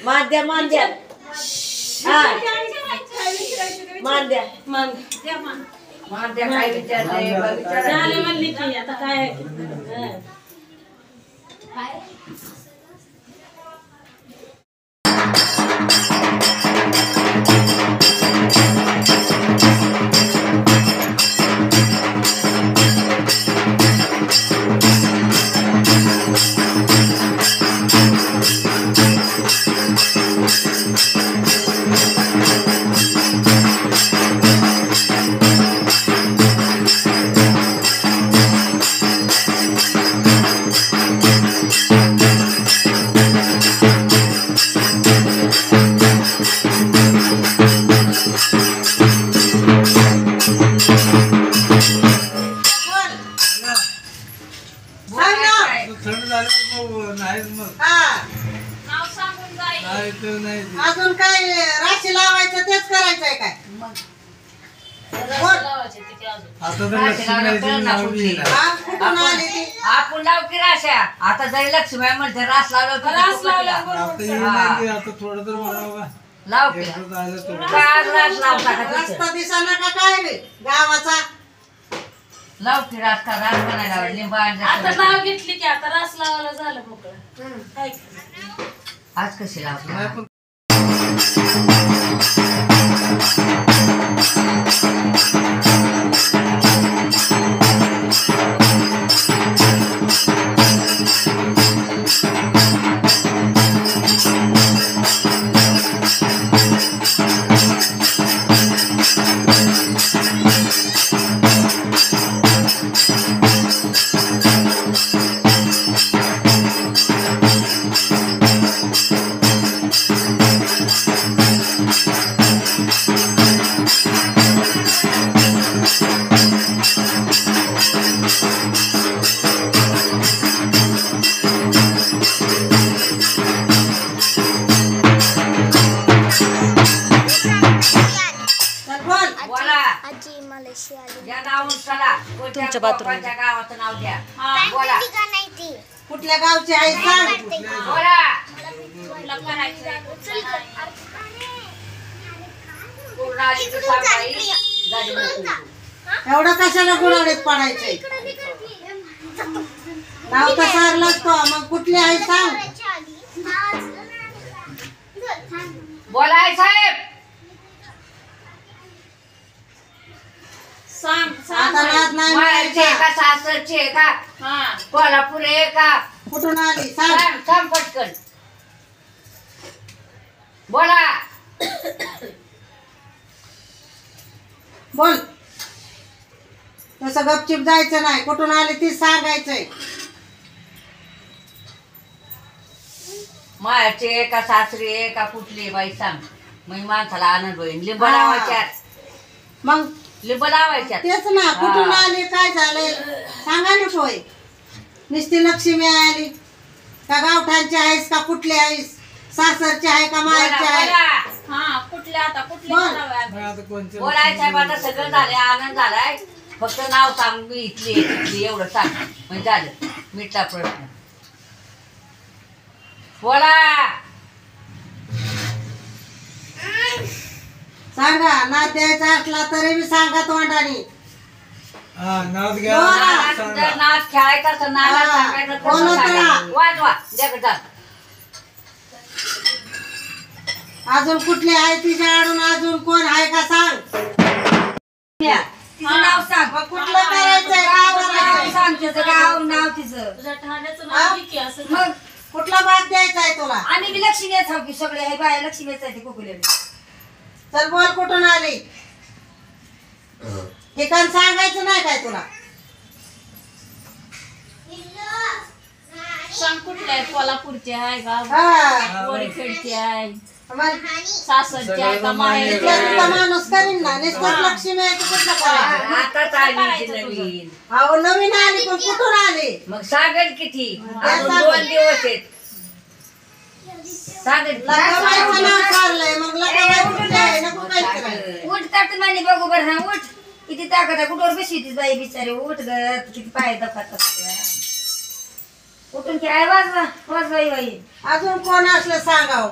मांद्या मांद्या हा मांद्या मांद्या काय विचारले म्हणली की आता काय अजून काय राशी लावायचं तेच करायचंय काय आपण लाव की राशा आता जरी लक्ष्मी म्हणते रास लावलं रास लावला लाव की रास लावता रस्ता दिसाना का काय रे गावाचा लाव की रास का रास बनायला लिंबा आता नाव घेतली की आता रास लावायला झालं मोकळं आज कशी लावली तुमच्या बाथरूमच्या गावाचं नाव द्या बोला कुठल्या गावची आहे सांग बोला एवढं कशाला गुराडीत पडायचंय नाव तर सारलंच तो मग कुठली आहे सांग बोलाय साहेब आता नाद नाही मायाचे का सासरचे का कोल्हापूर आहे का कुठून आली सांग सांग पटकन बोला बोल तसं गपचिप जायचं नाही कुठून आली ती सांगायचंय मायाचे का सासरे का कुठली बाई सांग मग माणसाला आनंद होईल लिंब लावायच्या मग लिंब लावायच्या तेच ना कुठून आली काय झालंय सांगा ना होय नुसती लक्ष्मी आली का गावठांची आहेस का कुठली आहेस सासरची आहे का मायाची आहे कुठले आता कुठले बोलाय साहेब आता सगळं झालंय आनंद झालाय फक्त नाव सांग मी इथली तिथली एवढं सांग म्हणजे झालं मिठला प्रश्न बोला सांगा नाद द्यायचा असला तरी मी सांगा तोंडाने नाद नाद खेळायचा असं नाद सांगायचं वाजवा द्या अजून कुठली आहे तिच्या आडून अजून कोण आहे का सांग नाव सांग कुठलं करायचंय गाव करायचंय सांग तिचं गाव नाव तिचं तुझ्या ठाण्याचं नाव घे की असं मग कुठला भाग द्यायचा आहे तुला आणि मी लक्ष्मीच हाव की सगळे हे बाय लक्ष्मीच आहे ते कोकुले चल बोल कुठून आली ठिकाण सांगायचं नाही काय तुला सांग कुठले आहे कोल्हापूरचे आहे गाव हा वरखेडचे आहे मग सासरचे आहे का माहेरचे इथला आहे? तुला माणूस करीन ना नुसतं लक्ष्मी आहे की कुठलं करायचं आताच आली ती नवीन अहो नवीन आली पण कुठून आली मग सागर किती अजून 2 दिवस आहेत सागर लगाबाईचं नाव काढलंय मग लगाबाई कुठे आहे नको काय करायचं उठ तर म्हणे बघू बरं हा उठ किती ताकद आहे कुठवर बसली ती बाई बिचारी उठ ग किती पाय दखात उठून काय वाजवा वाजवा बाई अजून कोण असलं सांगाव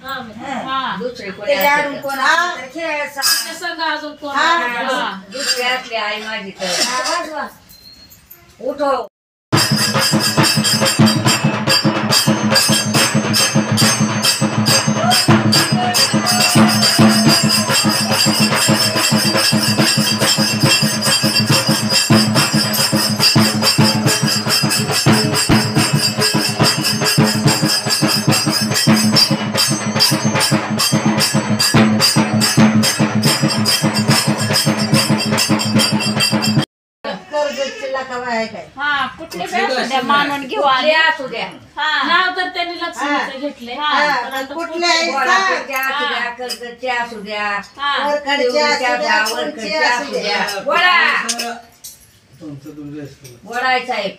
हा दुसरे कोणी त्याच्या असले आडून तर. कोण असलं तर खेळायचं. त्या संग अजून कोण हा. आहे? हा. दुसरे असले आई माझी तर वाजवा उठो कर्जतची लकावा आहे काय हा कुठले बी असू द्या मानून घेऊ आले असू द्या हा नाव तर त्यांनी लक्ष्मीचं घेतले हा, हा पण कुठल्या आहे सांग. कोल्हापूरच्या असू द्या कर्जतच्या असू द्या हा वरखडच्या असू द्या, देवळीच्या, कोणची वरकडच्या असू असू द्या. द्या बोला तुमचं बोलायचं आहे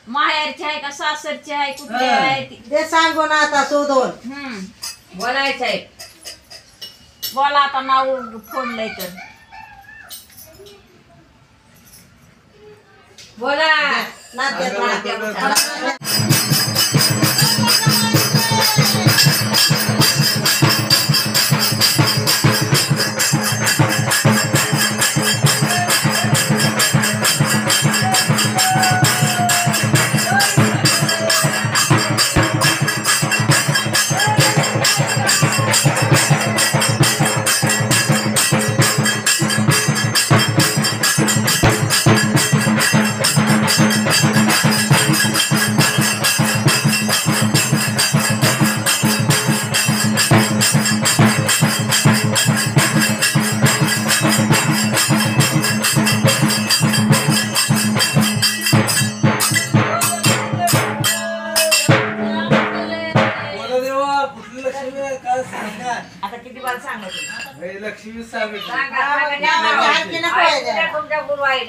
माहेरची आहे का सासरची आहे कुठली आहे ती ते सांगून आता शोधून बोलायचं आहे बोला आता नाव फोडलंय तर बोला नात्यात बोला देवा कुठली लक्ष्मी आहे काय सांगा आता किती बार सांगायचं हे लक्ष्मी सांगितलं सांगा हा, सांगा, म्हणजे आम्हाला द्या. हात की नको आहे ऐकू द्या द्या. तुमच्या गुरुवाईला